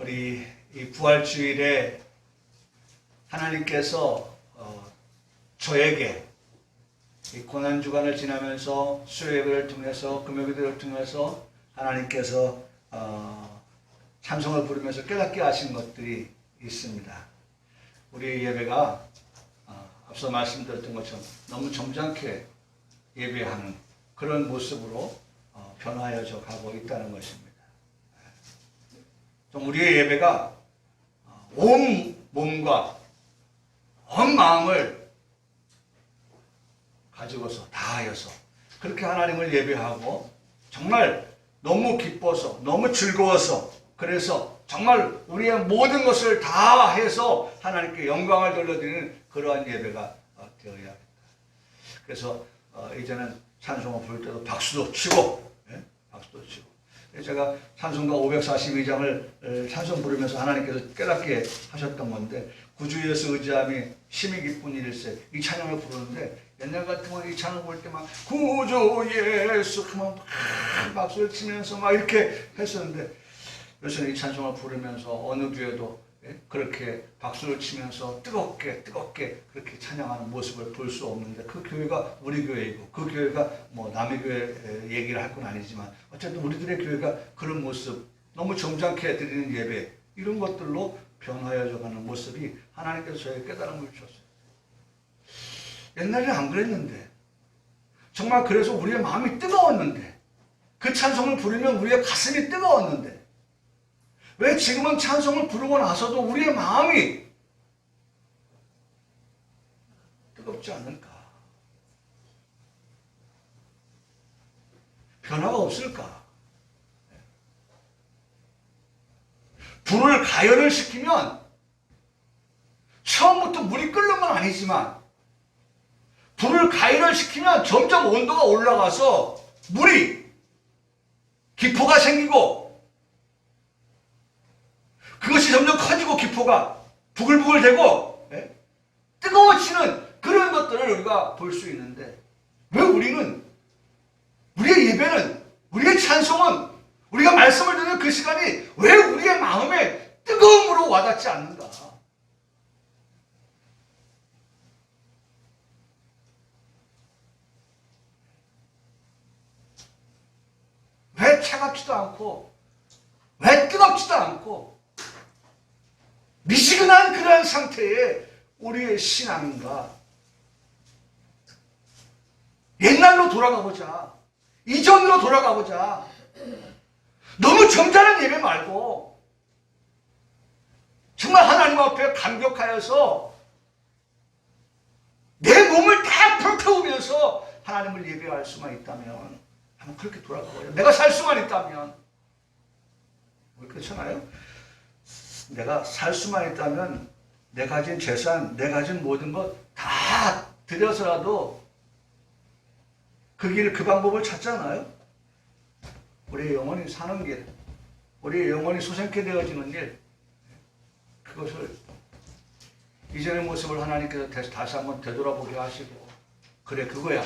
우리 이 부활주일에 하나님께서 저에게 이 고난주간을 지나면서 수요예배를 통해서 금요기도를 통해서 하나님께서 찬송을 부르면서 깨닫게 하신 것들이 있습니다. 우리 예배가 앞서 말씀드렸던 것처럼 너무 점잖게 예배하는 그런 모습으로 변화해져 가고 있다는 것입니다. 좀 우리의 예배가 온 몸과 온 마음을 가지고서 다하여서 그렇게 하나님을 예배하고 정말 너무 기뻐서 너무 즐거워서 그래서 정말 우리의 모든 것을 다해서 하나님께 영광을 돌려드리는 그러한 예배가 되어야 합니다. 그래서 이제는 찬송을 부를 때도 박수도 치고 박수도 치고 제가 찬송가 542장을 찬송 부르면서 하나님께서 깨닫게 하셨던 건데 구주 예수 의지함이 심히 기쁜 일일세 이 찬양을 부르는데 옛날 같으면 이 찬양 부를 때 막 구주 예수 하면 막 박수를 치면서 막 이렇게 했었는데 요새는 이 찬송을 부르면서 어느 교회도 그렇게 박수를 치면서 뜨겁게 그렇게 찬양하는 모습을 볼 수 없는데 그 교회가 우리 교회이고 그 교회가 뭐 남의 교회 얘기를 할 건 아니지만 어쨌든 우리들의 교회가 그런 모습 너무 점잖게 드리는 예배 이런 것들로 변화해져 가는 모습이 하나님께서 저에게 깨달음을 주셨어요. 옛날에는 안 그랬는데 정말 그래서 우리의 마음이 뜨거웠는데 그 찬송을 부르면 우리의 가슴이 뜨거웠는데 왜 지금은 찬송을 부르고 나서도 우리의 마음이 뜨겁지 않을까? 변화가 없을까? 불을 가열을 시키면 처음부터 물이 끓는 건 아니지만 불을 가열을 시키면 점점 온도가 올라가서 물이 기포가 생기고 그것이 점점 커지고 기포가 부글부글 되고 뜨거워지는 그런 것들을 우리가 볼 수 있는데 왜 우리의 예배는 우리의 찬송은 우리가 말씀을 듣는 그 시간이 왜 우리의 마음에 뜨거움으로 와닿지 않는가? 왜 차갑지도 않고 왜 뜨겁지도 않고 미지근한 그러한 상태의 우리의 신앙인가? 옛날로 돌아가보자. 이전으로 돌아가보자. 너무 점잖은 예배 말고 정말 하나님 앞에 감격하여서 내 몸을 다 불태우면서 하나님을 예배할 수만 있다면 한번 그렇게 돌아가보자. 내가 살 수만 있다면 그렇잖아요. 내가 살 수만 있다면 내 가진 재산, 내 가진 모든 것 다 들여서라도 그 길, 그 방법을 찾잖아요. 우리의 영혼이 사는 길, 우리의 영혼이 소생케 되어지는 일, 그것을 이전의 모습을 하나님께서 다시 한번 되돌아보게 하시고 그래 그거야.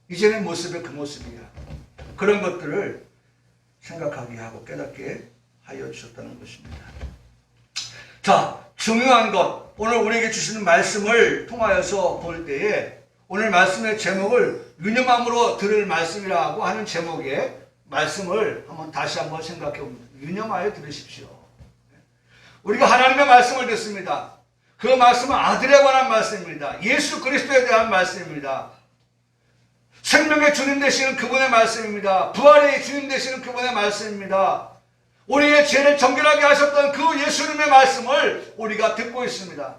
이전의 모습이 그 모습이야. 그런 것들을 생각하게 하고 깨닫게 하여 주셨다는 것입니다. 자, 중요한 것, 오늘 우리에게 주시는 말씀을 통하여서 볼 때에 오늘 말씀의 제목을 유념함으로 들을 말씀이라고 하는 제목의 말씀을 다시 한번 생각해 봅니다. 유념하여 들으십시오. 우리가 하나님의 말씀을 듣습니다. 그 말씀은 아들에 관한 말씀입니다. 예수 그리스도에 대한 말씀입니다. 생명의 주님 되시는 그분의 말씀입니다. 부활의 주님 되시는 그분의 말씀입니다. 우리의 죄를 정결하게 하셨던 그 예수님의 말씀을 우리가 듣고 있습니다.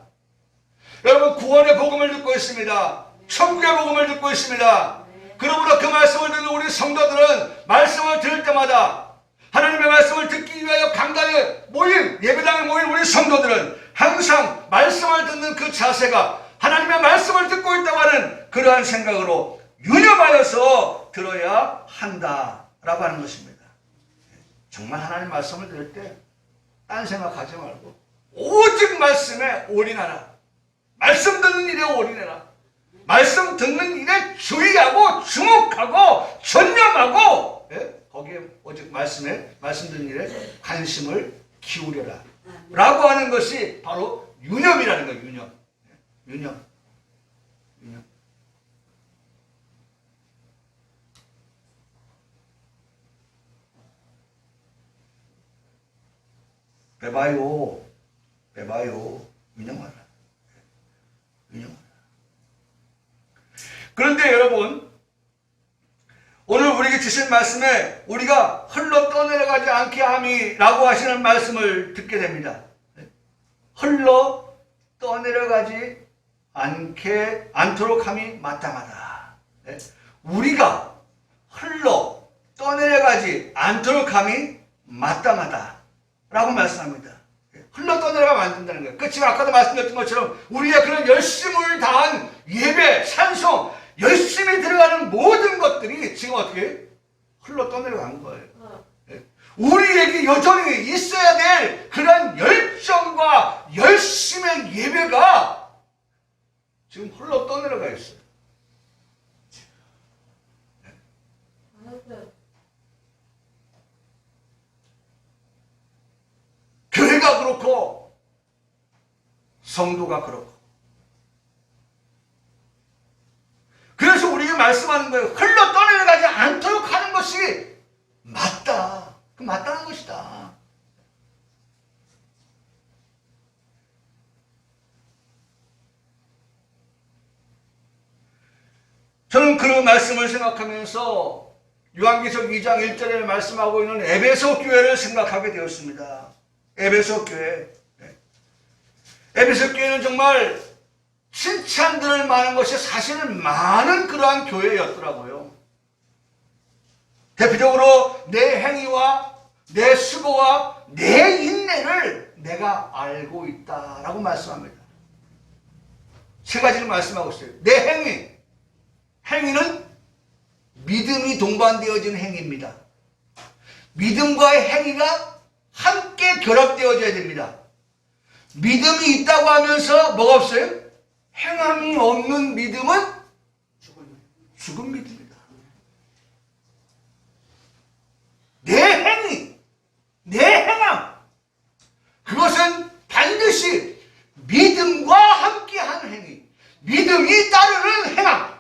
여러분 구원의 복음을 듣고 있습니다. 천국의 복음을 듣고 있습니다. 그러므로 그 말씀을 듣는 우리 성도들은 말씀을 들을 때마다 하나님의 말씀을 듣기 위하여 강단에 모인 예배당에 모인 우리 성도들은 항상 말씀을 듣는 그 자세가 하나님의 말씀을 듣고 있다고 하는 그러한 생각으로 유념하여서 들어야 한다라고 하는 것입니다. 정말 하나님 말씀을 들을 때 딴 생각하지 말고 오직 말씀에 올인하라. 말씀 듣는 일에 올인해라. 말씀 듣는 일에 주의하고 주목하고 전념하고 거기에 오직 말씀드린 일에 관심을 기울여라. 라고 하는 것이 바로 유념이라는 거예요. 유념. 빼봐요. 유념하라. 그런데 여러분, 오늘 우리에게 주신 말씀에 우리가 흘러 떠내려가지 않게 함이라고 하시는 말씀을 듣게 됩니다. 흘러 떠내려가지 않도록 함이 마땅하다. 우리가 흘러 떠내려가지 않도록 함이 마땅하다 라고 말씀합니다. 흘러 떠내려가면 안 된다는 거예요. 그 지금 아까도 말씀드렸던 것처럼 우리가 그런 열심을 다한 예배, 찬송, 열심히 들어가는 모든 것들이 지금 어떻게 흘러 떠내려간 거예요. 우리에게 여전히 있어야 될 그런 열정과 열심의 예배가 지금 흘러 떠내려가 있어요. 교회가 그렇고 성도가 그렇고, 그래서 우리에게 말씀하는 거예요. 흘러 떠내려가지 않도록 하는 것이 맞다. 그 마땅한 것이다. 저는 그 말씀을 생각하면서 요한계시록 2장 1절에 말씀하고 있는 에베소 교회를 생각하게 되었습니다. 에베소 교회. 에베소 교회는 정말 칭찬들을 많은 것이 사실은 많은 그러한 교회였더라고요. 대표적으로 내 행위와 내 수고와 내 인내를 내가 알고 있다라고 말씀합니다. 세 가지를 말씀하고 있어요. 내 행위. 행위는 믿음이 동반되어진 행위입니다. 믿음과의 행위가 함께 결합되어져야 됩니다. 믿음이 있다고 하면서 뭐가 없어요? 행함이 없는 믿음은 죽은 믿음이다. 내 행위, 내 행함, 그것은 반드시 믿음과 함께하는 행위, 믿음이 따르는 행함,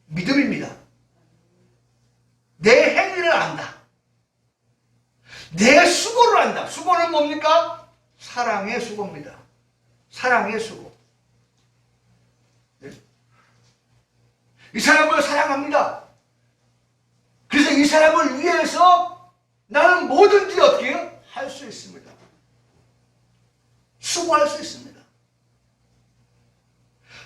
믿음입니다. 내 행위를 안다. 내 수고를 안다. 수고는 뭡니까? 사랑의 수고입니다. 사랑의 수고. 이 사람을 사랑합니다. 그래서 이 사람을 위해서 나는 뭐든지 어떻게 해요? 할 수 있습니다. 수고할 수 있습니다.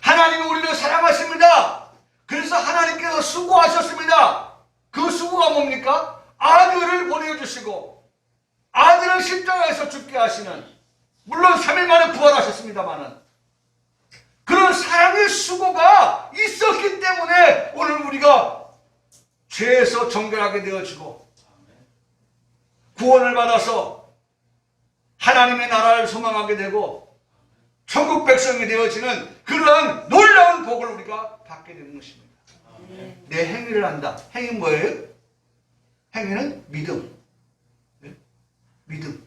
하나님은 우리를 사랑하십니다. 그래서 하나님께서 수고하셨습니다. 그 수고가 뭡니까? 아들을 보내주시고 아들을 십자가에서 죽게 하시는, 물론 3일 만에 부활하셨습니다마는 그런 사랑의 수고가 있었기 때문에 오늘 우리가 죄에서 정결하게 되어지고 구원을 받아서 하나님의 나라를 소망하게 되고 천국 백성이 되어지는 그러한 놀라운 복을 우리가 받게 되는 것입니다. 내 행위를 한다. 행위는 뭐예요? 행위는 믿음. 믿음.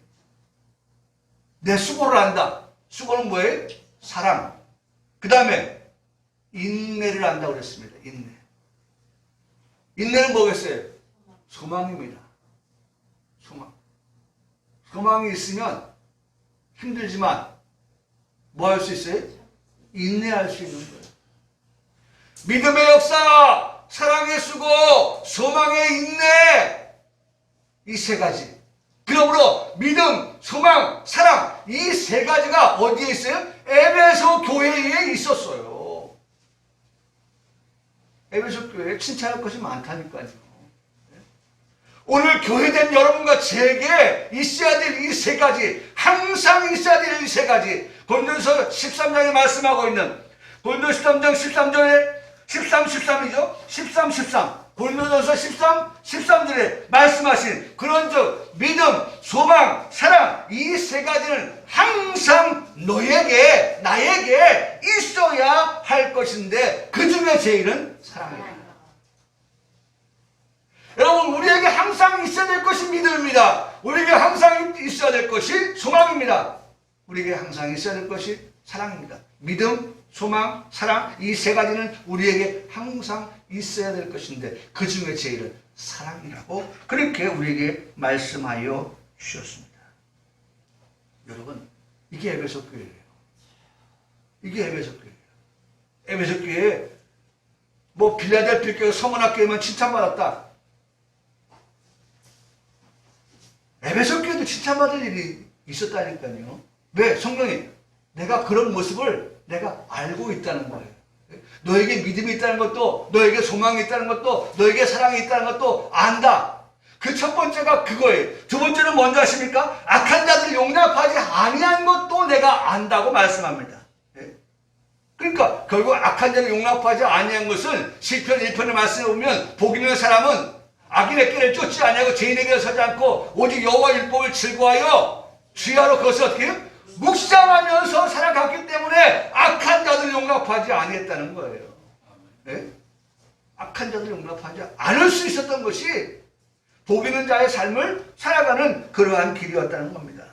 내 수고를 한다. 수고는 뭐예요? 사랑. 그 다음에 인내를 한다고 그랬습니다. 인내. 인내는 뭐겠어요? 소망입니다. 소망. 소망이 있으면 힘들지만 뭐 할 수 있어요? 인내할 수 있는 거예요. 믿음의 역사, 사랑의 수고, 소망의 인내, 이 세 가지. 그러므로 믿음, 소망, 사랑, 이 세 가지가 어디에 있어요? 에베소 교회에 있었어요. 에베소 교회에 칭찬할 것이 많다니까요. 오늘 교회된 여러분과 제게 있어야 될 이 세 가지, 항상 있어야 될 이 세 가지, 고린도서 13장에 말씀하고 있는, 고린도서 13장 13절에 13, 13이죠? 13, 13. 고린도전서 13, 13절에 말씀하신 그런즉 믿음, 소망, 사랑, 이 세 가지는 항상 너에게, 나에게 있어야 할 것인데 그 중에 제일은 사랑입니다. 여러분, 소망입니다. 우리에게 항상 있어야 될 것이 소망입니다. 우리에게 항상 있어야 될 것이 사랑입니다. 믿음, 소망, 사랑, 이 세 가지는 우리에게 항상 있어야 될 것인데 그 중에 제일은 사랑이라고 그렇게 우리에게 말씀하여 주셨습니다. 여러분, 이게 에베소 교회예요. 이게 에베소 교회예요. 에베소 교회에 뭐 빌라델피아 교회 서문학교에만 칭찬받았다. 에베소 교회도 칭찬받을 일이 있었다니까요. 왜? 성령이 내가 그런 모습을 내가 알고 있다는 거예요. 너에게 믿음이 있다는 것도, 너에게 소망이 있다는 것도, 너에게 사랑이 있다는 것도 안다. 그 첫 번째가 그거예요. 두 번째는 뭔지 아십니까? 악한 자들을 용납하지 아니한 것도 내가 안다고 말씀합니다. 그러니까 결국 악한 자를 용납하지 아니한 것은 시편 1편의 말씀에 보면 복 있는 사람은 악인의 길을 쫓지 아니하고 죄인의 길에 서지 않고 오직 여호와 율법을 즐거워하여 주야로 그것을 어떻게 해요? 묵상하면서 살아갔기 때문에 악한 자들을 용납하지 아니했다는 거예요. 네? 악한 자들을 용납하지 않을 수 있었던 것이 복 있는 자의 삶을 살아가는 그러한 길이었다는 겁니다.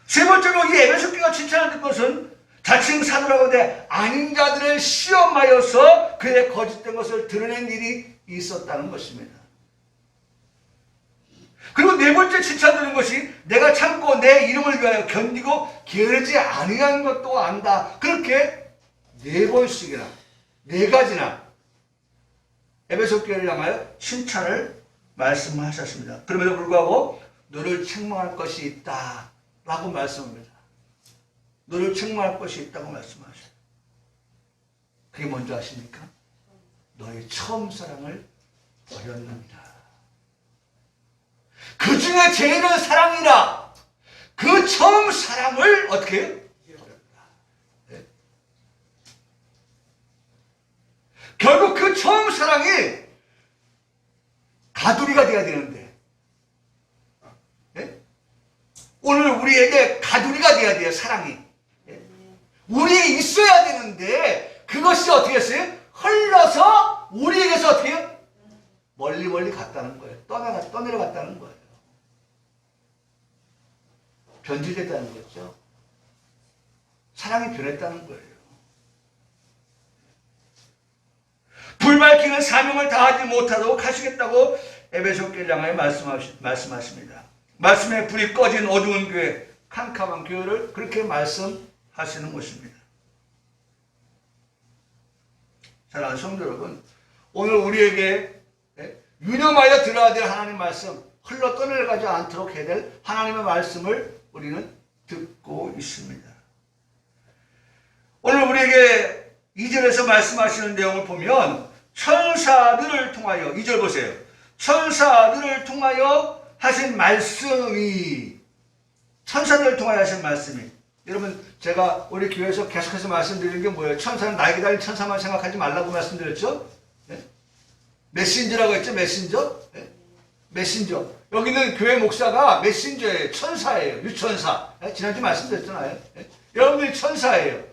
세 번째로 이 에베소 교회가 칭찬할 것은 자칭 사도라고 돼 아닌 자들을 시험하여서 그의 거짓된 것을 드러낸 일이 있었다는 것입니다. 그리고 네 번째 칭찬드리는 것이 내가 참고 내 이름을 위하여 견디고 게으르지 아니한 것도 안다. 그렇게 네 번씩이나 네 가지나 에베소 교회를 향하여 칭찬을 말씀하셨습니다. 그럼에도 불구하고 너를 책망할 것이 있다 라고 말씀합니다. 너를 책망할 것이 있다고 말씀하셔요. 그게 뭔지 아십니까? 너의 처음 사랑을 버렸느니라. 그 중에 제일은 사랑이라. 그 처음 사랑을 어떻게 해요? 버렸다. 네. 결국 그 처음 사랑이 가두리가 돼야 되는데 네? 오늘 우리에게 가두리가 돼야 돼요. 사랑이. 네? 우리에 있어야 되는데 그것이 어떻게 했어요? 흘러서 우리에게서 어떻게 해요? 멀리 갔다는 거예요. 떠내려갔다는 거예요. 변질됐다는 거죠. 사랑이 변했다는 거예요. 불 밝히는 사명을 다하지 못하도록 하시겠다고 에베소 교회를 향하여 말씀하십니다. 말씀에 불이 꺼진 어두운 교회, 캄캄한 교회를 그렇게 말씀하시는 것입니다. 사랑하는 성도 여러분, 오늘 우리에게 유념하여 들어야 될 하나님의 말씀, 흘러 떠내려가지 않도록 해야 될 하나님의 말씀을 우리는 듣고 있습니다. 오늘 우리에게 2절에서 말씀하시는 내용을 보면 천사들을 통하여 2절 보세요. 천사들을 통하여 하신 말씀이 천사들을 통하여 하신 말씀이 여러분 제가 우리 교회에서 계속해서 말씀드리는 게 뭐예요? 천사는 날개 달린 천사만 생각하지 말라고 말씀드렸죠? 네? 메신저라고 했죠? 메신저? 네? 메신저. 여기는 교회 목사가 메신저예요. 천사예요. 유천사. 네? 지난주 말씀드렸잖아요. 네? 여러분들이 천사예요.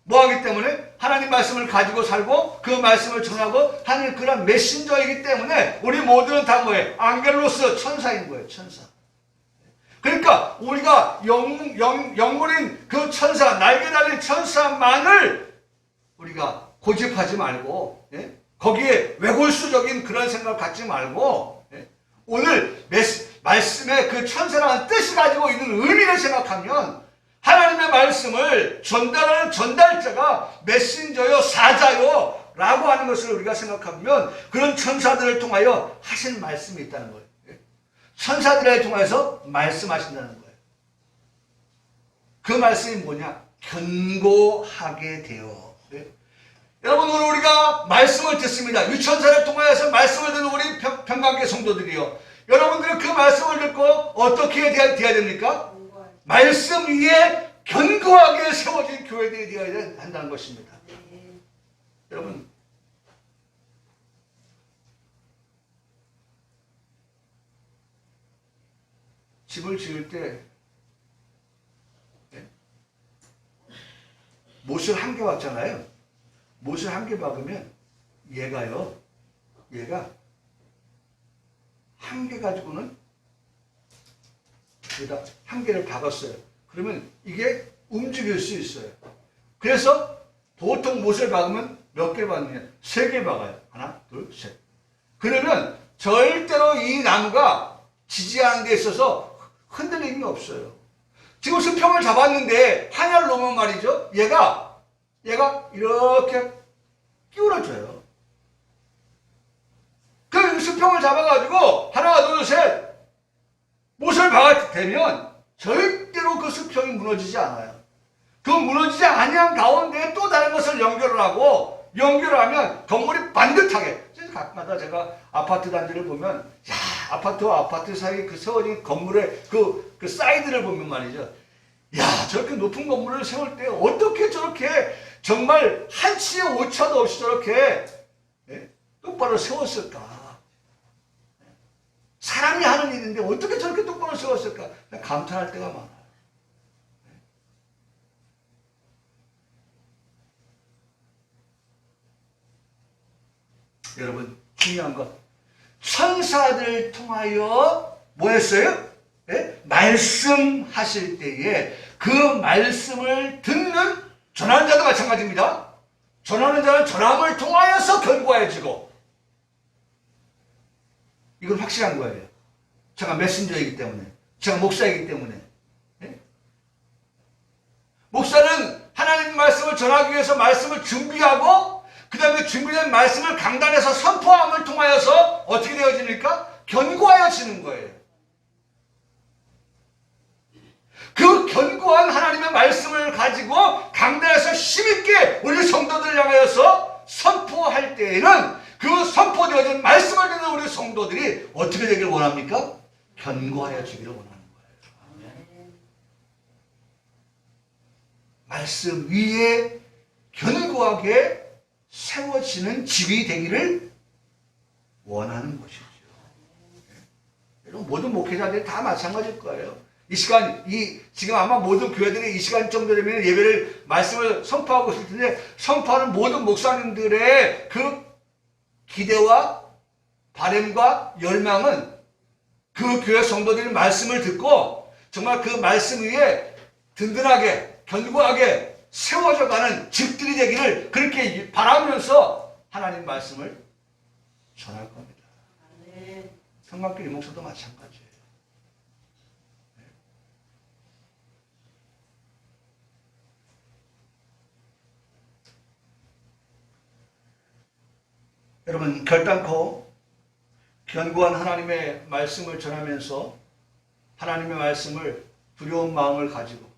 뭐 하기 때문에? 하나님 말씀을 가지고 살고 그 말씀을 전하고 하는 그런 메신저이기 때문에 우리 모두는 다 뭐예요? 앙겔로스 천사인 거예요. 천사. 그러니까 우리가 영물인 그 천사, 날개 달린 천사만을 우리가 고집하지 말고 예? 거기에 외골수적인 그런 생각을 갖지 말고 예? 오늘 말씀의 그 천사라는 뜻이 가지고 있는 의미를 생각하면 하나님의 말씀을 전달하는 전달자가 메신저요, 사자요 라고 하는 것을 우리가 생각하면 그런 천사들을 통하여 하신 말씀이 있다는 거예요. 천사들을 통해서 말씀하신다는 거예요. 그 말씀이 뭐냐? 견고하게 되어. 네? 여러분 오늘 우리가 말씀을 듣습니다. 유천사를 통하여서 말씀을 듣는 우리 평강교회 성도들이요. 여러분들은 그 말씀을 듣고 어떻게 돼야 됩니까? 말씀 위에 견고하게 세워진 교회들이 되어야 한다는 것입니다. 여러분 집을 지을 때 못을 한 개 박잖아요. 못을 한 개 박으면 얘가 한 개 가지고는 여기다 한 개를 박았어요. 그러면 이게 움직일 수 있어요. 그래서 보통 못을 박으면 몇 개 박느냐? 3개 박아요. 하나, 둘, 셋. 그러면 절대로 이 나무가 지지하는 데 있어서 흔들림이 없어요. 지금 수평을 잡았는데 한약을 놓으면 말이죠. 얘가 이렇게 기울어져요. 그 수평을 잡아가지고 하나, 둘, 셋 못을 박아 되면 절대로 그 수평이 무너지지 않아요. 그 무너지지 아니한 가운데 또 다른 것을 연결을 하고 연결하면 건물이 반듯하게. 가끔마다 제가 아파트 단지를 보면 야, 아파트와 아파트 사이 그 세워진 건물의 그 사이드를 보면 말이죠. 야, 저렇게 높은 건물을 세울 때 어떻게 저렇게 정말 한치의 오차도 없이 저렇게 똑바로 세웠을까? 사람이 하는 일인데 어떻게 저렇게 똑바로 세웠을까? 감탄할 때가 많아요. 여러분, 중요한 것. 천사들을 통하여 뭐 했어요? 말씀하실 때에 그 말씀을 듣는 전하는 자도 마찬가지입니다. 전하는 자는 전함을 통하여서 견고해지고, 이건 확실한 거예요. 제가 메신저이기 때문에, 제가 목사이기 때문에. 목사는 하나님 말씀을 전하기 위해서 말씀을 준비하고 그 다음에 준비된 말씀을 강단에서 선포함을 통하여서 어떻게 되어집니까? 견고하여지는 거예요. 그 견고한 하나님의 말씀을 가지고 강단에서 힘있게 우리 성도들을 향하여서 선포할 때에는 그 선포되어진 말씀을 듣는 우리 성도들이 어떻게 되길 원합니까? 견고하여지기를 원하는 거예요. 말씀 위에 견고하게 세워지는 집이 되기를 원하는 것이죠. 여러분, 모든 목회자들이 다 마찬가지일 거예요. 이 시간, 지금 아마 모든 교회들이 이 시간 정도 되면 예배를, 말씀을 선포하고 있을 텐데, 선포하는 모든 목사님들의 그 기대와 바람과 열망은 그 교회 성도들이 말씀을 듣고 정말 그 말씀 위에 든든하게, 견고하게 세워져가는 집들이 되기를 그렇게 바라면서 하나님 말씀을 전할 겁니다. 성곽교회 목사도 마찬가지예요. 여러분, 결단코 견고한 하나님의 말씀을 전하면서 하나님의 말씀을 두려운 마음을 가지고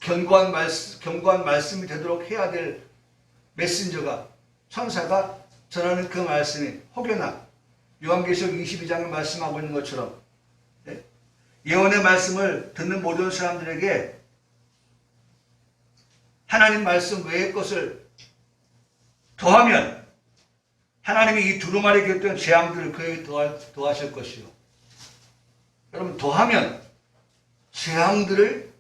견고한 말씀이 되도록 해야 될 메신저가, 천사가 전하는 그 말씀이 혹여나 요한계시록 22장을 말씀하고 있는 것처럼 예언의 말씀을 듣는 모든 사람들에게 하나님 말씀 외의 것을 더하면 하나님이 이 두루마리에 겼던 재앙들을 그에게 더하실 것이요. 여러분, 더하면 재앙들을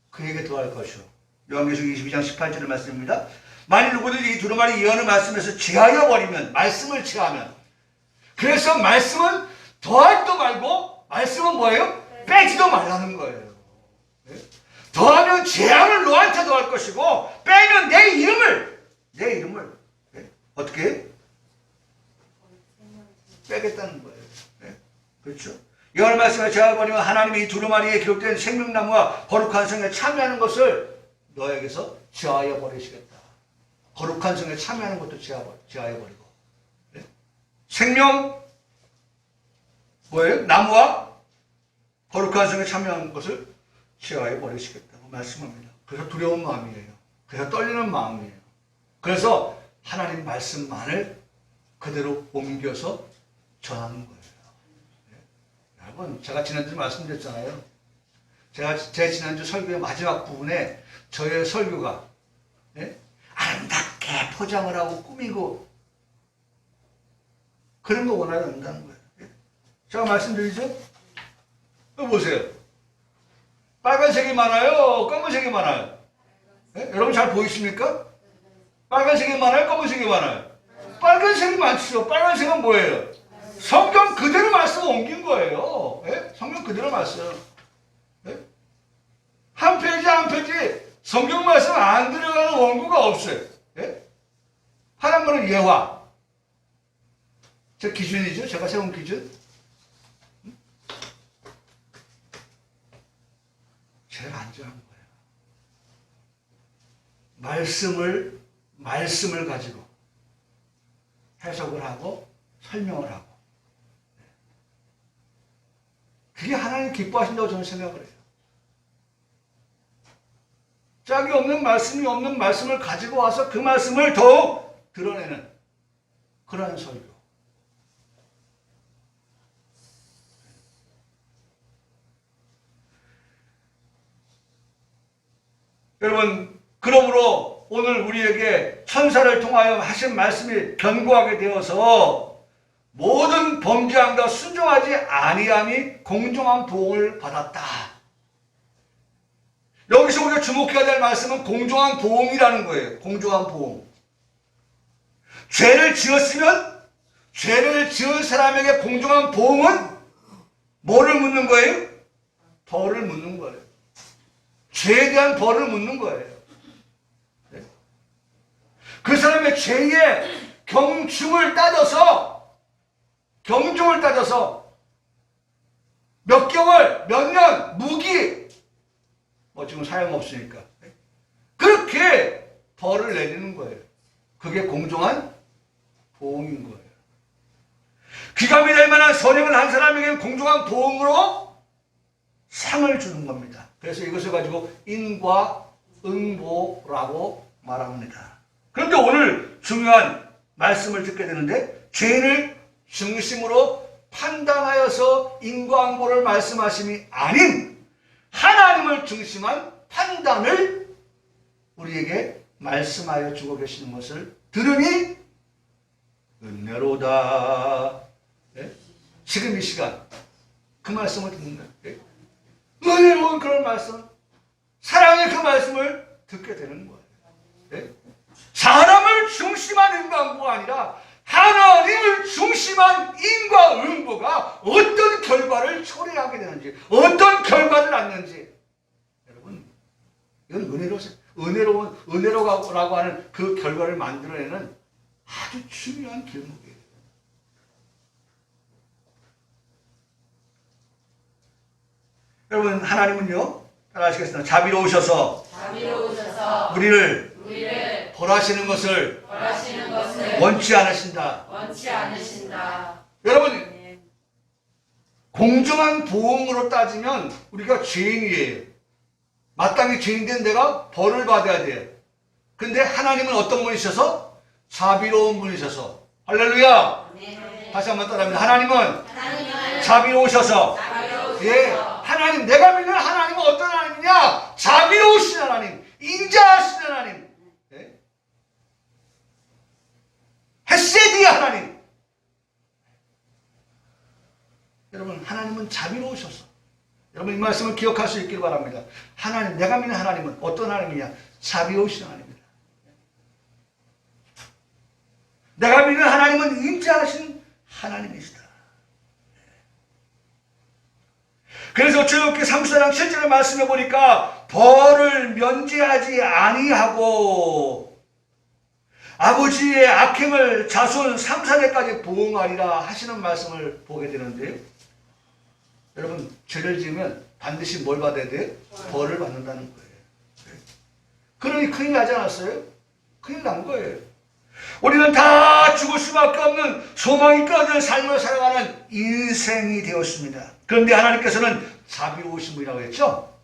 그에게 더할 것이요. 요한계시록 22장 18절의 말씀입니다. 만일 누구든지 이 두루마리 예언의 말씀에서 제하여 버리면, 말씀을 제하면, 그래서 말씀은 더할도 말고 말씀은 뭐예요? 빼지도 말라는 거예요. 더하면 재앙을 너한테 더할 것이고 빼면 내 이름을 어떻게 빼겠다는 거예요. 그렇죠? 예언의 말씀에 제하여버리면 하나님이 이 두루마리에 기록된 생명나무와 거룩한 성에 참여하는 것을 너에게서 제하여 버리시겠다. 거룩한 성에 참여하는 것도 제하여 버리고, 생명 뭐예요? 나무와 거룩한 성에 참여하는 것을 제하여 버리시겠다고 말씀합니다. 그래서 두려운 마음이에요. 그래서 떨리는 마음이에요. 그래서 하나님 말씀만을 그대로 옮겨서 전하는 거예요. 여러분, 제가 지난주에 말씀드렸잖아요. 제 지난주 설교의 마지막 부분에 저의 설교가 아름답게 포장을 하고 꾸미고 그런 거 원하지 않는다는 거예요. 제가 말씀드리죠? 보세요. 빨간색이 많아요? 검은색이 많아요? 여러분 잘 보이십니까? 빨간색이 많아요? 검은색이 많아요? 빨간색이 많죠. 빨간색은 뭐예요? 성경 그대로 거예요. 예? 성경 그대로 말씀. 예? 한 페이지 한 페이지 성경 말씀 안 들어가는 원고가 없어요. 예? 하는 거는 예화. 제 기준이죠. 제가 세운 기준. 제가 안 정한 거예요. 말씀을 가지고 해석을 하고 설명을 하고. 그게 하나님 기뻐하신다고 저는 생각을 해요. 짝이 없는 말씀이 없는 말씀을 가지고 와서 그 말씀을 더욱 드러내는 그런 설교. 여러분, 그러므로 오늘 우리에게 천사를 통하여 하신 말씀이 견고하게 되어서 모든 범죄함과 순종하지 아니함이 공정한 보응을 받았다. 여기서 우리가 주목해야 될 말씀은 공정한 보응이라는 거예요. 공정한 보응. 죄를 지었으면 죄를 지은 사람에게 공정한 보응은 뭐를 묻는 거예요? 벌을 묻는 거예요. 죄에 대한 벌을 묻는 거예요. 그 사람의 죄의 경중을 따져서 몇 개월, 몇 년, 무기, 지금 사용 없으니까. 그렇게 벌을 내리는 거예요. 그게 공정한 보응인 거예요. 귀감이 될 만한 선행을 한 사람에게는 공정한 보응으로 상을 주는 겁니다. 그래서 이것을 가지고 인과응보라고 말합니다. 그런데 오늘 중요한 말씀을 듣게 되는데 죄인을 중심으로 판단하여서 인과응보를 말씀하심이 아닌 하나님을 중심한 판단을 우리에게 말씀하여 주고 계시는 것을 들으니 은혜로다. 네? 지금 이 시간 그 말씀을 듣는 거예요. 네? 은혜로운 그런 말씀, 사랑의 그 말씀을 듣게 되는 거예요. 네? 사람을 중심한 인과응보가 아니라 하나님을 중심한 인과응보가 어떤 결과를 초래하게 되는지, 어떤 결과를 낳는지, 여러분, 이건 은혜로라고 하는 그 결과를 만들어내는 아주 중요한 길목이에요. 여러분, 하나님은요, 따라하시겠습니다. 자비로우셔서 우리를 벌하시는 것을 원치 않으신다. 여러분, 공정한 보응으로 따지면 우리가 죄인이에요. 마땅히 죄인된 내가 벌을 받아야 돼요. 근데 하나님은 어떤 분이셔서? 자비로운 분이셔서. 할렐루야. 다시 한번 따라합니다. 하나님은 자비로우셔서. 예, 하나님, 내가 믿는 하나님은 어떤 하나님이냐? 자비로우신 하나님, 인자하신 하나님, 예? 헤세디 하나님. 여러분, 하나님은 자비로우셔서. 여러분, 이 말씀을 기억할 수 있길 바랍니다. 하나님, 내가 믿는 하나님은 어떤 하나님이냐? 자비로우신 하나님입니다. 내가 믿는 하나님은 인자하신 하나님이시다. 그래서 주님께 3장 7절의 말씀해 보니까 벌을 면제하지 아니하고 아버지의 악행을 자손 3, 4대까지 보응하리라 하시는 말씀을 보게 되는데요. 여러분, 죄를 지으면 반드시 뭘 받아야 돼요? 벌을 받는다는 거예요. 그러니 큰일 나지 않았어요? 큰일 난 거예요. 우리는 다 죽을 수밖에 없는 소망이 끊어진 삶을 살아가는 인생이 되었습니다. 그런데 하나님께서는 자비로우신 분이라고 했죠?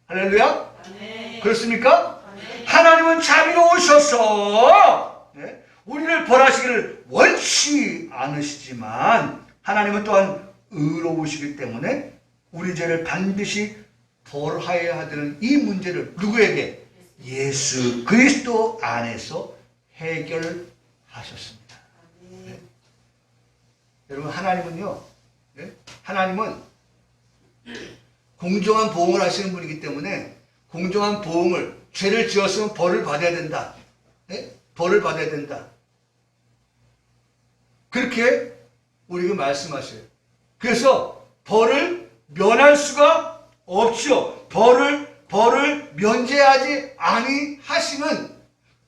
할렐루야? 네. 그렇습니까? 네. 하나님은 자비로우셔서 네? 우리를 벌하시기를 원치 않으시지만 하나님은 또한 의로우시기 때문에 우리 죄를 반드시 벌하여야 되는 이 문제를 누구에게? 예수 그리스도 안에서 해결하셨습니다. 네. 여러분, 하나님은요, 네? 하나님은 공정한 보응을 하시는 분이기 때문에 공정한 보응을, 죄를 지었으면 벌을 받아야 된다. 네? 벌을 받아야 된다. 그렇게 우리에게 말씀하셔요. 그래서 벌을 면할 수가 없죠. 벌을 면제하지 아니하시는,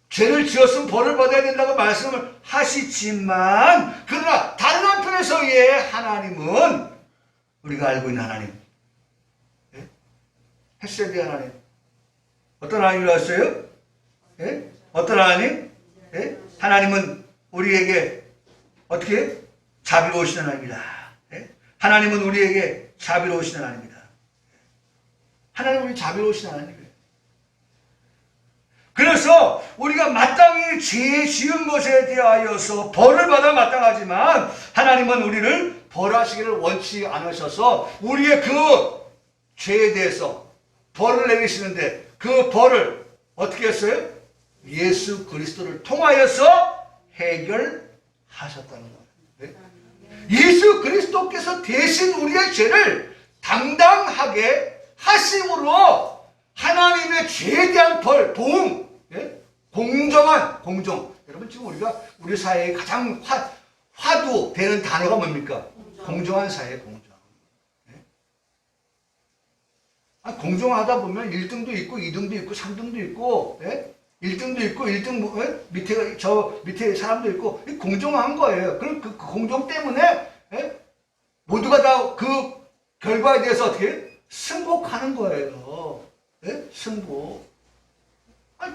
죄를 지었으면 벌을 받아야 된다고 말씀을 하시지만, 그러나 다른 한편에서의 하나님은, 우리가 알고 있는 하나님, 예? 헤세드 하나님, 어떤 하나님이라고 했어요? 예? 어떤 하나님? 예? 하나님은 우리에게 어떻게? 자비로우신 하나님이다. 예? 하나님은 우리에게 자비로우신 하나님이다. 하나님은 우리 자비로우신 하나님이에요. 그래서 우리가 마땅히 죄 지은 것에 대하여서 벌을 받아 마땅하지만, 하나님은 우리를 벌하시기를 원치 않으셔서 우리의 그 죄에 대해서 벌을 내리시는데, 그 벌을 어떻게 했어요? 예수 그리스도를 통하여서 해결하셨다는 거예요. 네? 예수 그리스도께서 대신 우리의 죄를 담당하게 하심으로 하나님의 죄에 대한 벌, 보응, 예? 공정. 여러분, 지금 우리 사회에 가장 화두되는 단어가 뭡니까? 공정한 사회, 공정. 예? 공정하다 보면 1등도 있고 2등도 있고 3등도 있고, 예? 1등도 있고 1등 밑에 사람도 있고, 공정한 거예요. 그럼 그 공정 때문에, 예? 모두가 다 그 결과에 대해서 어떻게 승복하는 거예요. 예? 승복.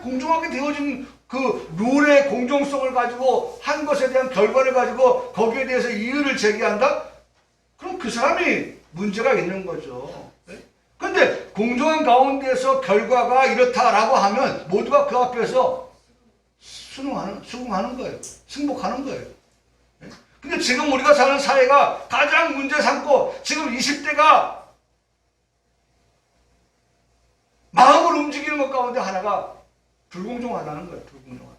공정하게 되어진 그 룰의 공정성을 가지고 한 것에 대한 결과를 가지고 거기에 대해서 이유를 제기한다? 그럼 그 사람이 문제가 있는 거죠. 그런데 공정한 가운데서 결과가 이렇다라고 하면 모두가 그 앞에서 수긍하는 거예요. 승복하는 거예요. 근데 지금 우리가 사는 사회가 가장 문제 삼고, 지금 20대가 마음을 움직이는 것 가운데 하나가 불공정하다는 거예요. 불공정하다.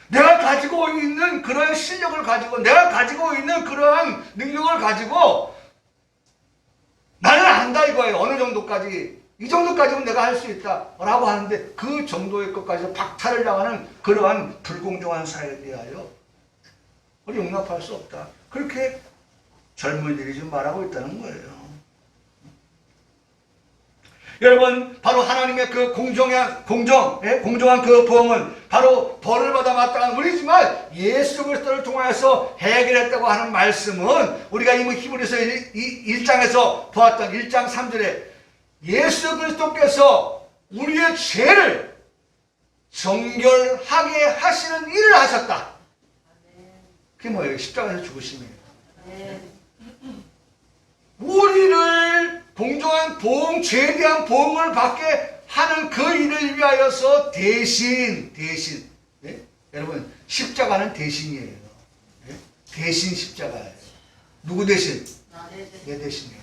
내가 가지고 있는 그러한 실력을 가지고, 내가 가지고 있는 그러한 능력을 가지고, 나는 안다 이거예요. 어느 정도까지. 이 정도까지는 내가 할 수 있다 라고 하는데, 그 정도의 것까지 박탈을 당하는 그러한 불공정한 사회에 대하여 우리 용납할 수 없다. 그렇게 젊은이들이 지금 말하고 있다는 거예요. 여러분, 바로 하나님의 그 공정한 그 보응은 바로 벌을 받아 마땅한 우리지만, 예수 그리스도를 통하여서 해결했다고 하는 말씀은 우리가 이미 히브리서 1장에서 보았던 1장 3절에 예수 그리스도께서 우리의 죄를 정결하게 하시는 일을 하셨다. 그게 뭐예요? 십자가에서 죽으심이에요. 우리를 공정한 보응, 죄에 대한 보응을 받게 하는 그 일을 위하여서 대신, 네? 여러분, 십자가는 대신이에요. 네? 대신 십자가예요. 누구 대신? 내 대신이에요.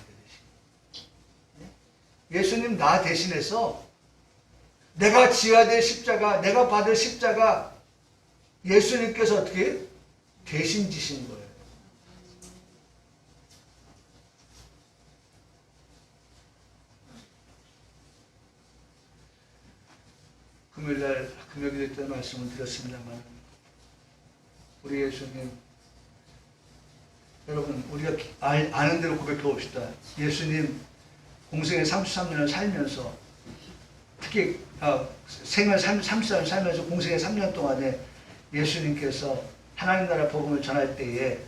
네? 예수님 나 대신해서 내가 지어야 될 십자가, 내가 받을 십자가, 예수님께서 어떻게 대신 지신 거예요. 금요일날 금요일에 때 말씀을 드렸습니다만, 우리 예수님, 여러분, 우리가 아는 대로 고백해 봅시다. 예수님 공생의 33년을 살면서, 특히 생을 33년 살면서 공생의 3년 동안에 예수님께서 하나님 나라 복음을 전할 때에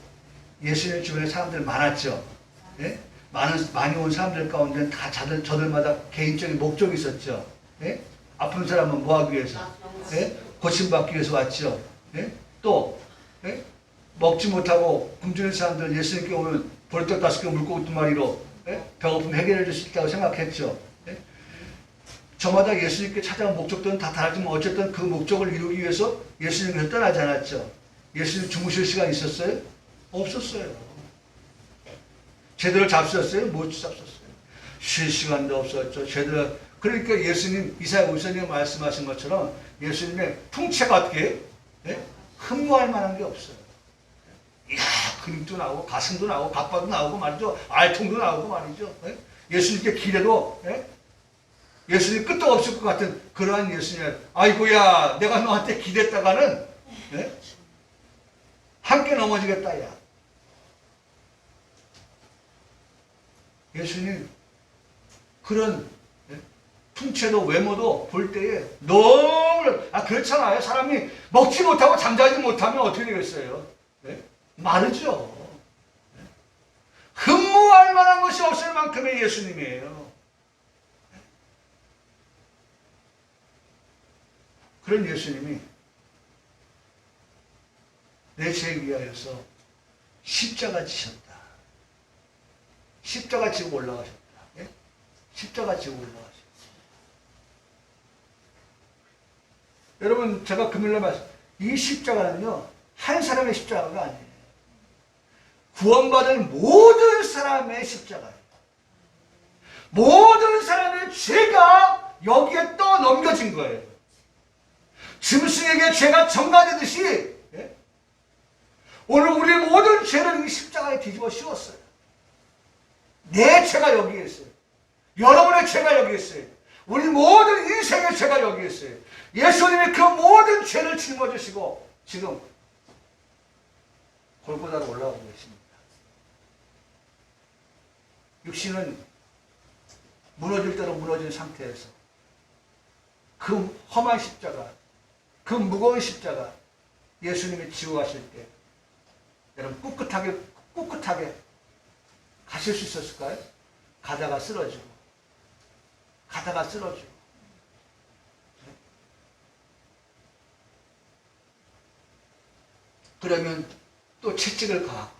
예수님 주변에 사람들 많았죠. 예? 많이 온 사람들 가운데 다 저들마다 개인적인 목적이 있었죠. 예? 아픈 사람은 뭐 하기 위해서? 예? 고침받기 위해서 왔죠. 예? 또 예? 먹지 못하고 굶주린 사람들 예수님께 오면 벌떡 5개 물고기 2마리로 예? 배고픔 해결해 줄 수 있다고 생각했죠. 예? 저마다 예수님께 찾아온 목적들은 다 다르지만 어쨌든 그 목적을 이루기 위해서 예수님께서 떠나지 않았죠. 예수님 주무실 시간 있었어요? 없었어요. 제대로 잡수셨어요? 못 잡수셨어요. 쉴 시간도 없었죠. 제대로. 그러니까 예수님, 이사야 우선이 말씀하신 것처럼 예수님의 풍채가 어떻게 예? 흠모할 만한 게 없어요. 이야, 근육도 나오고 가슴도 나오고 갑바도 나오고 말이죠. 알통도 나오고 말이죠. 예? 예수님께 기대도 예? 예수님 끄떡 없을 것 같은 그러한 예수님. 아이고야, 내가 너한테 기댔다가는 예? 함께 넘어지겠다, 야. 예수님, 그런 풍채도 외모도 볼 때에 너무, 그렇잖아요. 사람이 먹지 못하고 잠자지 못하면 어떻게 되겠어요? 네? 마르죠. 네? 흠모할 만한 것이 없을 만큼의 예수님이에요. 그런 예수님이 내 죄 위하여서 십자가 지셨다. 십자가 지고 올라가셨다. 예? 십자가 지고 올라가셨다. 여러분, 제가 금요일에 말씀, 이 십자가는요, 한 사람의 십자가가 아니에요. 구원받을 모든 사람의 십자가예요. 모든 사람의 죄가 여기에 또 넘겨진 거예요. 짐승에게 죄가 전가되듯이, 예? 오늘 우리의 모든 죄를 이 십자가에 뒤집어 씌웠어요. 내 죄가 여기에 있어요. 여러분의 죄가 여기에 있어요. 우리 모든 인생의 죄가 여기에 있어요. 예수님이 그 모든 죄를 짊어지시고 지금 골고다로 올라오고 계십니다. 육신은 무너질 대로 무너진 상태에서 그 험한 십자가, 그 무거운 십자가 예수님이 지고 가실 때 여러분 꿋꿋하게 가실 수 있었을까요? 가다가 쓰러지고 그러면 또 채찍을 가하고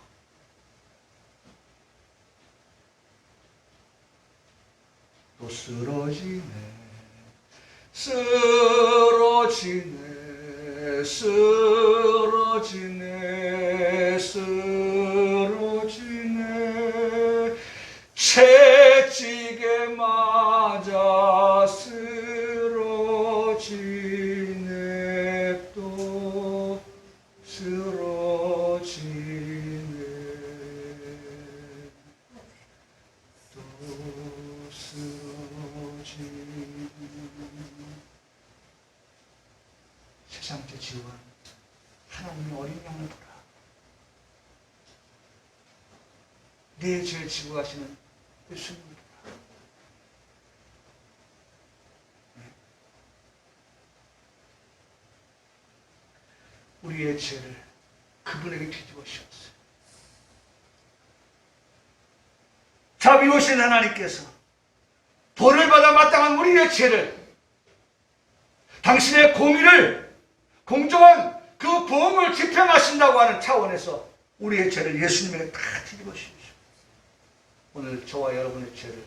또 쓰러지네 채찍에 맞아 쓰러지네 또 쓰러지네 또 쓰러지네. 세상죄 지원 하나님의 어린 양을 보라. 내 죄를 지고 가시는 예수님을 보라. 우리의 죄를 그분에게 뒤집어 씌웠어요. 자비로우신 하나님께서 벌을 받아 마땅한 우리의 죄를 당신의 공의를 공정한 그 보험을 집행하신다고 하는 차원에서 우리의 죄를 예수님에게 다 뒤집어 씌우시고 오늘 저와 여러분의 죄를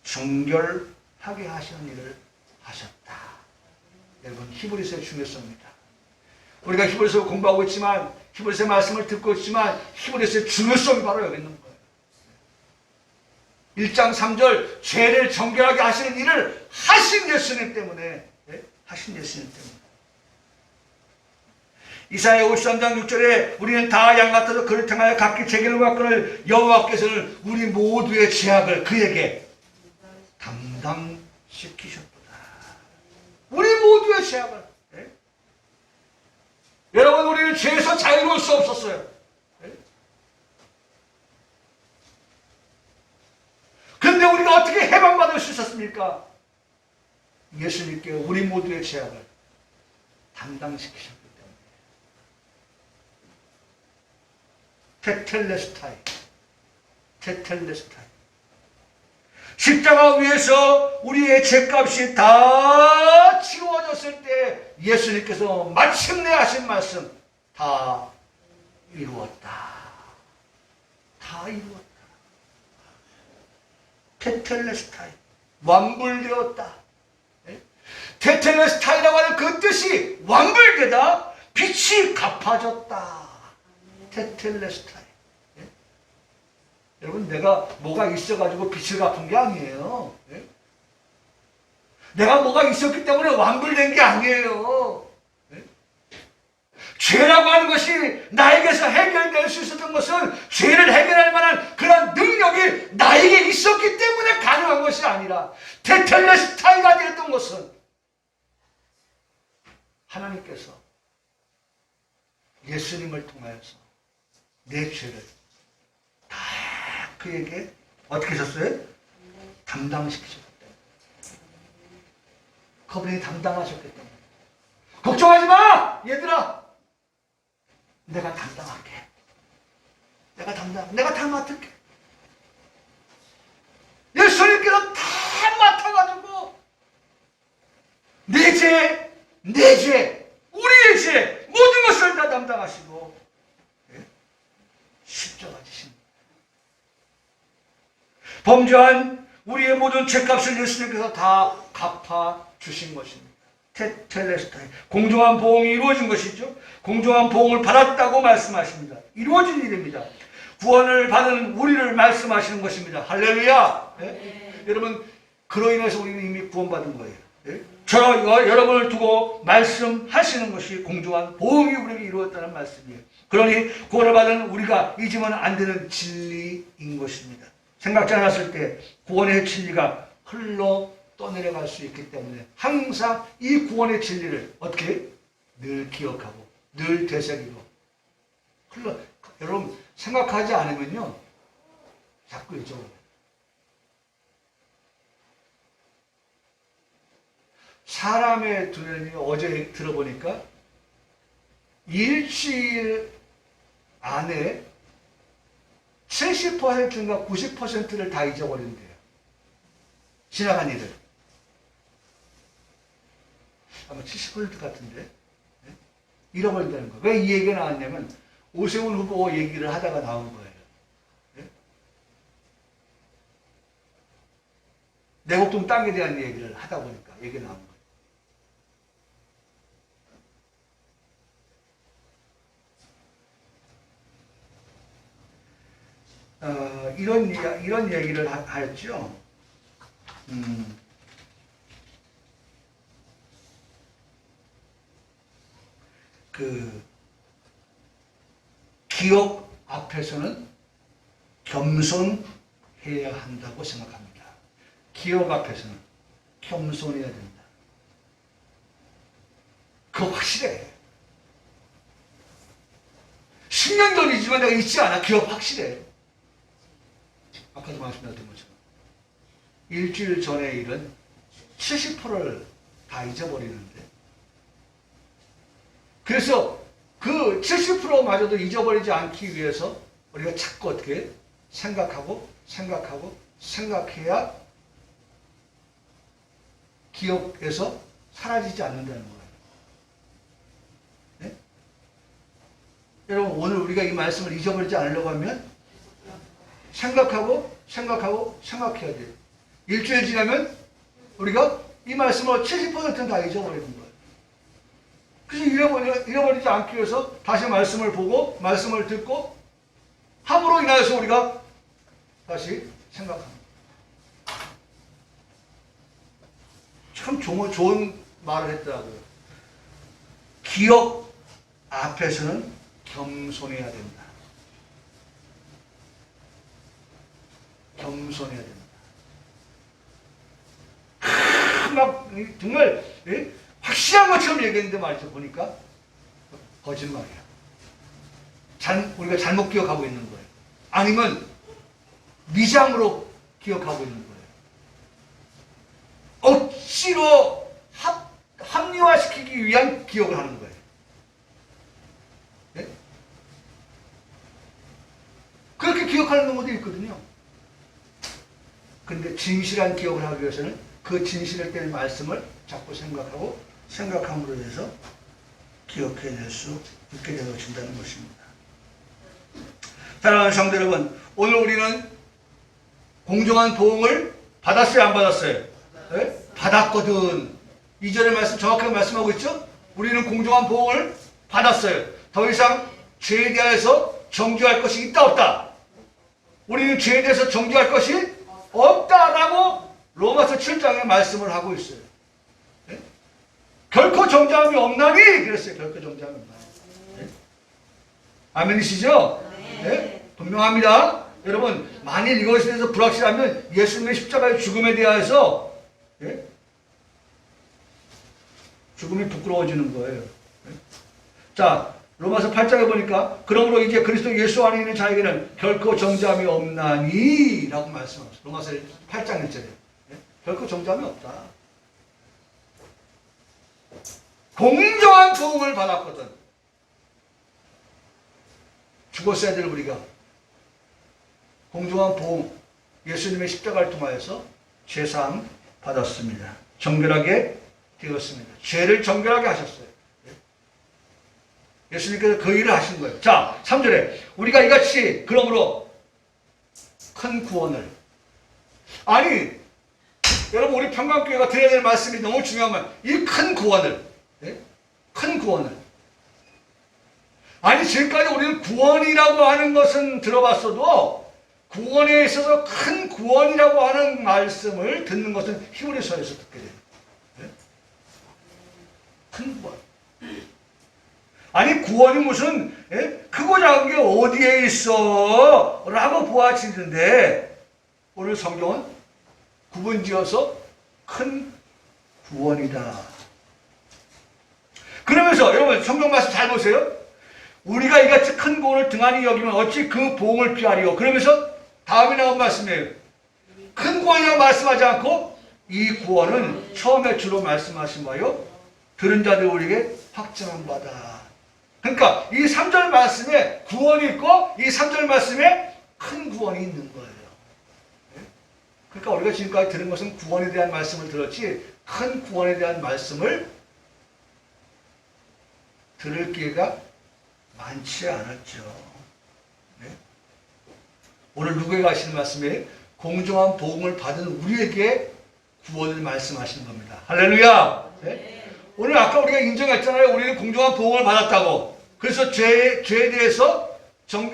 정결하게 하시는 일을 하셨다. 여러분, 히브리서의 중요성입니다. 우리가 히브리서 공부하고 있지만, 히브리서 말씀을 듣고 있지만 히브리서의 중요성이 바로 여기 있는 거예요. 1장 3절 죄를 정결하게 하시는 일을 하신 예수님 때문에, 하신 예수님 때문에. 이사야 53장 6절에 우리는 다 양 같아서 그를 통하여 각기 죄를 받거늘 여호와께서는 우리 모두의 죄악을 그에게 담당시키셨도다. 우리 모두의 죄악을. 예? 여러분, 우리는 죄에서 자유로울 수 없었어요. 예? 그런데 우리가 어떻게 해방받을 수 있었습니까? 예수님께 우리 모두의 죄악을 담당시키셨습니다. 테텔레스타이. 십자가 위에서 우리의 죄값이 다 치워졌을 때 예수님께서 마침내 하신 말씀, 다 이루었다. 다 이루었다. 테텔레스타이. 완불되었다. 테텔레스타이라고 하는 그 뜻이 완불되다, 빛이 갚아졌다. 테텔레스타이. 예? 여러분, 내가 뭐가 있어가지고 빛을 갚은 게 아니에요. 예? 내가 뭐가 있었기 때문에 완불된 게 아니에요. 예? 죄라고 하는 것이 나에게서 해결될 수 있었던 것은 죄를 해결할 만한 그런 능력이 나에게 있었기 때문에 가능한 것이 아니라 테텔레스타이가 되었던 것은 하나님께서 예수님을 통하여서 내 죄를 다 그에게 어떻게 하셨어요? 담당시키셨기 때문에. 그분이 담당하셨기 때문에. 걱정하지 마! 얘들아! 내가 담당할게. 내가 다 맡을게. 예수님께서 다 맡아가지고 내 죄, 우리의 죄, 모든 것을 다 담당하시고 십자가 지신 범죄한 우리의 모든 죄값을 예수님께서 다 갚아 주신 것입니다. 테텔레스타이 공정한 보응이 이루어진 것이죠. 공정한 보응을 받았다고 말씀하십니다. 이루어진 일입니다. 구원을 받은 우리를 말씀하시는 것입니다. 할렐루야. 네? 여러분 그로 인해서 우리는 이미 구원받은 거예요. 네? 여러분을 두고 말씀하시는 것이 공정한 보응이 우리에게 이루어졌다는 말씀이에요. 그러니 구원을 받은 우리가 잊으면 안 되는 진리인 것입니다. 생각지 않았을 때 구원의 진리가 흘러 떠내려갈 수 있기 때문에 항상 이 구원의 진리를 어떻게 늘 기억하고 늘 되새기고 여러분 생각하지 않으면요 자꾸 잊어버려요. 사람의 두뇌는 어제 들어보니까 일주일 안에 70%인가 90%를 다 잊어버린대요. 지나간 일을. 아마 70% 같은데. 네? 잃어버린다는 거예요. 왜 이 얘기가 나왔냐면 오세훈 후보 얘기를 하다가 나온 거예요. 네? 내곡동 땅에 대한 얘기를 하다 보니까 얘기가 나온 거예요. 이런 얘기를 하였죠. 그 기업 앞에서는 겸손해야 한다고 생각합니다. 기업 앞에서는 겸손해야 된다. 그거 확실해. 10년 전이지만 내가 잊지 않아. 기업 확실해. 아까도 말씀드렸던 것처럼 일주일 전의 일은 70%를 다 잊어버리는데 그래서 그 70%마저도 잊어버리지 않기 위해서 우리가 자꾸 어떻게 생각해야 기억에서 사라지지 않는다는 거예요. 네? 여러분 오늘 우리가 이 말씀을 잊어버리지 않으려고 하면 생각해야 돼요. 일주일 지나면 우리가 이 말씀을 70%는 다 잊어버리는 거예요. 그래서 잃어버리지 않기 위해서 다시 말씀을 보고 말씀을 듣고 함으로 인하여서 우리가 다시 생각합니다. 참 좋은 말을 했더라고요. 기억 앞에서는 겸손해야 된다. 겸손해야 된다. 막 정말 확실한 것처럼 얘기했는데 말이죠. 보니까 거짓말이야. 우리가 잘못 기억하고 있는 거예요. 아니면 미장으로 기억하고 있는 거예요. 억지로 합리화시키기 위한 기억을 하는 거예요. 네? 그렇게 기억하는 경우도 있거든요. 그런데 진실한 기억을 하기 위해서는 그 진실을 뗄 말씀을 자꾸 생각함으로 해서 기억해낼 수 있게 되어진다는 것입니다. 사랑하는 성도 여러분, 오늘 우리는 공정한 보응을 받았어요, 안 받았어요? 네? 받았거든. 이전의 말씀 정확하게 말씀하고 있죠? 우리는 공정한 보응을 받았어요. 더 이상 죄에 대해서 정죄할 것이 있다 없다? 우리는 죄에 대해서 정죄할 것이 없다라고 로마서 7장에 말씀을 하고 있어요. 네? 결코 정죄함이 없나니 그랬어요. 결코 정죄함이 없나니. 네? 아멘이시죠? 네? 분명합니다. 여러분 만일 이것에 대해서 불확실하면 예수님의 십자가의 죽음에 대해서 네? 죽음이 부끄러워지는 거예요. 네? 자, 로마서 8장에 보니까 그러므로 이제 그리스도 예수 안에 있는 자에게는 결코 정죄함이 없나니 라고 말씀하셨어요. 로마서 8장 1절에 결코 정죄함이 없다. 공정한 보응을 받았거든. 죽었어야 될 우리가 공정한 보응, 예수님의 십자가를 통하여서 죄사함 받았습니다. 정결하게 되었습니다. 죄를 정결하게 하셨어요. 예수님께서 그 일을 하신 거예요. 자, 3절에 우리가 이같이 그러므로 큰 구원을, 아니 여러분 우리 평강교회가 드려야 될 말씀이 너무 중요한 말, 이 큰 구원을, 큰 구원을, 아니 지금까지 우리는 구원이라고 하는 것은 들어봤어도 구원에 있어서 큰 구원이라고 하는 말씀을 듣는 것은 히브리서에서 듣게 돼요. 큰 구원. 아니 구원이 무슨 크고 작은 게 어디에 있어 라고 보아지는데 오늘 성경은 구분지어서 큰 구원이다. 그러면서 여러분 성경 말씀 잘 보세요. 우리가 이같이 큰 구원을 등한히 여기면 어찌 그 보응을 피하리요. 그러면서 다음에 나온 말씀이에요. 큰 구원이라고 말씀하지 않고 이 구원은 처음에 주로 말씀하신 바요 들은 자들 우리에게 확증한 바다. 그러니까 이 3절 말씀에 구원이 있고 이 3절 말씀에 큰 구원이 있는 거예요. 그러니까 우리가 지금까지 들은 것은 구원에 대한 말씀을 들었지 큰 구원에 대한 말씀을 들을 기회가 많지 않았죠. 오늘 누구에게 하시는 말씀이에요? 공정한 복음을 받은 우리에게 구원을 말씀하시는 겁니다. 할렐루야! 오늘 아까 우리가 인정했잖아요. 우리는 공정한 복음을 받았다고. 그래서 죄에 대해서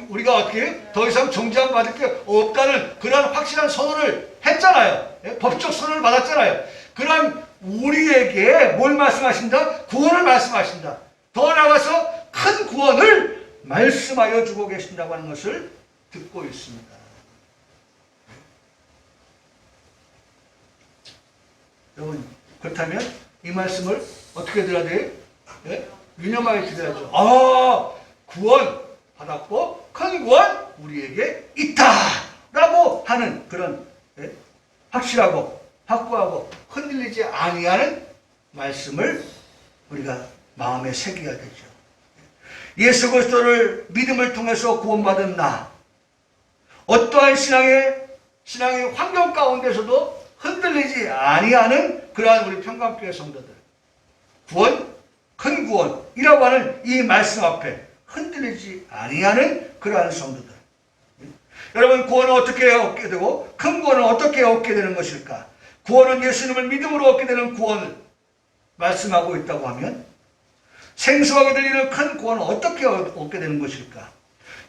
우리가 어떻게 더 이상 정죄함 받을 게 없다는 그러한 확실한 선언을 했잖아요. 법적 선언을 받았잖아요. 그러한 우리에게 뭘 말씀하신다? 구원을 말씀하신다. 더 나아가서 큰 구원을 말씀하여 주고 계신다고 하는 것을 듣고 있습니다. 여러분 그렇다면 이 말씀을 어떻게 들어야 돼요? 유념하게 들어야죠. 아, 구원 받았고 큰 구원 우리에게 있다 라고 하는 그런 확실하고 확고하고 흔들리지 아니하는 말씀을 우리가 마음에 새겨야 되죠. 예수 그리스도를 믿음을 통해서 구원받은 나, 어떠한 신앙의 환경 가운데서도 흔들리지 아니하는 그러한 우리 평강교회 성도들, 구원, 큰 구원이라고 하는 이 말씀 앞에 흔들리지 아니하는 그러한 성도들. 여러분 구원은 어떻게 얻게 되고 큰 구원은 어떻게 얻게 되는 것일까? 구원은 예수님을 믿음으로 얻게 되는 구원을 말씀하고 있다고 하면 생소하게 들리는 큰 구원은 어떻게 얻게 되는 것일까?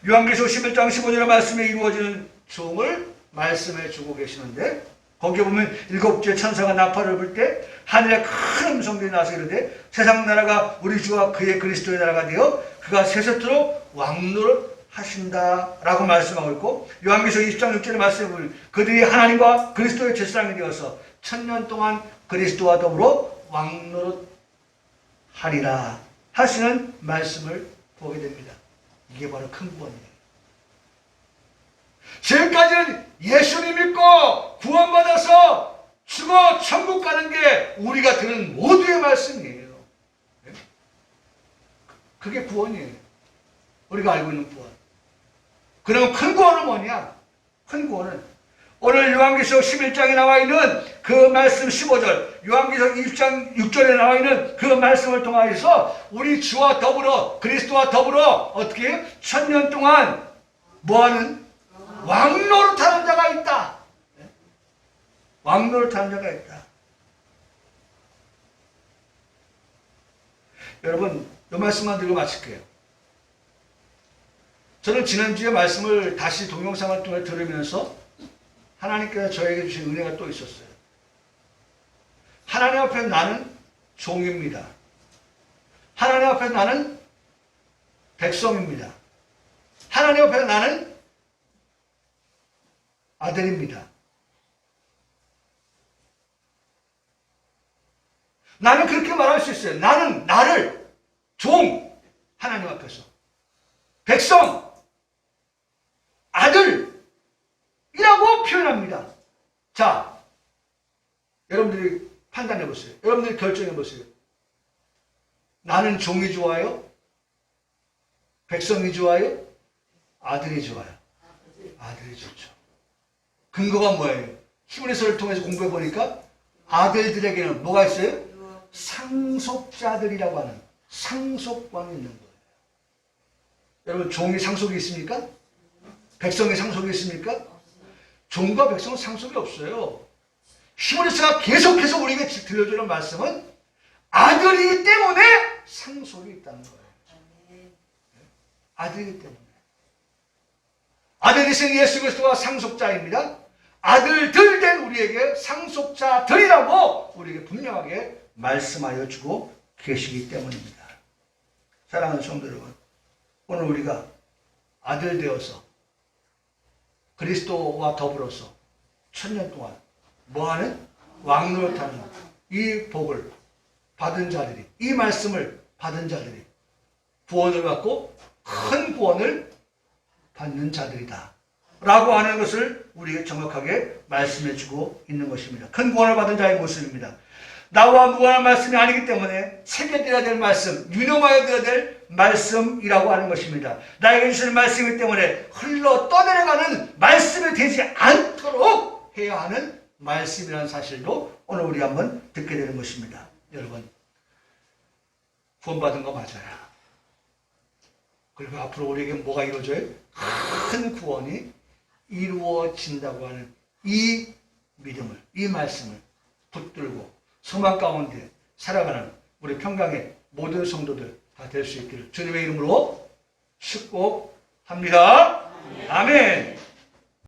요한계시록 11장 15절의 말씀에 이루어지는 종을 말씀해 주고 계시는데 거기에 보면 7주의 천사가 나팔을 불 때 하늘에 큰 음성들이 나서 이르되 세상 나라가 우리 주와 그의 그리스도의 나라가 되어 그가 세세토록 왕노릇 하신다 라고 말씀하고 있고 요한계시록 20장 6절의 말씀에 보면 그들이 하나님과 그리스도의 제사장이 되어서 1000년 동안 그리스도와 더불어 왕노릇 하리라 하시는 말씀을 보게 됩니다. 이게 바로 큰 구원이에요. 지금까지는 예수님 믿고 구원받아서 죽어 천국 가는 게 우리가 들은 모두의 말씀이에요. 그게 구원이에요. 우리가 알고 있는 구원. 그러면 큰 구원은 뭐냐? 큰 구원은 오늘 요한계시록 11장에 나와 있는 그 말씀 15절, 요한계시록 20장 6절에 나와 있는 그 말씀을 통하여서 우리 주와 더불어 그리스도와 더불어 어떻게 1000년 동안 뭐하는? 왕노릇하는 자가 있다. 왕노릇하는 자가 있다. 여러분 이 말씀만 들고 마칠게요. 저는 지난주에 말씀을 다시 동영상을 통해 들으면서 하나님께서 저에게 주신 은혜가 또 있었어요. 하나님 앞에 나는 종입니다. 하나님 앞에 나는 백성입니다. 하나님 앞에 나는 아들입니다. 나는 그렇게 말할 수 있어요. 나는 나를 종, 하나님 앞에서. 백성, 아들이라고 표현합니다. 자, 여러분들이 판단해 보세요. 여러분들이 결정해 보세요. 나는 종이 좋아요? 백성이 좋아요? 아들이 좋아요. 아들이 좋죠. 근거가 뭐예요? 히브리서를 통해서 공부해 보니까 아들들에게는 뭐가 있어요? 상속자들이라고 하는 상속권이 있는 거예요. 여러분, 종이 상속이 있습니까? 백성이 상속이 있습니까? 종과 백성은 상속이 없어요. 히브리서가 계속해서 우리에게 들려주는 말씀은 아들이기 때문에 상속이 있다는 거예요. 아들이기 때문에. 아들이신 예수 그리스도가 상속자입니다. 아들들 된 우리에게 상속자들이라고 우리에게 분명하게 말씀하여 주고 계시기 때문입니다. 사랑하는 성도 여러분, 오늘 우리가 아들 되어서 그리스도와 더불어서 천년 동안 뭐하는? 왕노릇하는 이 복을 받은 자들이, 이 말씀을 받은 자들이 구원을 받고 큰 구원을 받는 자들이다 라고 하는 것을 우리에게 정확하게 말씀해 주고 있는 것입니다. 큰 구원을 받은 자의 모습입니다. 나와 무관한 말씀이 아니기 때문에 새겨드려야 될 말씀, 유념하여 드려야 될 말씀이라고 하는 것입니다. 나에게 주시는 말씀이기 때문에 흘러 떠내려가는 말씀이 되지 않도록 해야 하는 말씀이라는 사실도 오늘 우리 한번 듣게 되는 것입니다. 여러분, 구원받은 거 맞아요. 그리고 앞으로 우리에게 뭐가 이루어져요? 큰 구원이 이루어진다고 하는 이 믿음을, 이 말씀을 붙들고 소망 가운데 살아가는 우리 평강의 모든 성도들 다 될 수 있기를 주님의 이름으로 축복합니다. 아멘.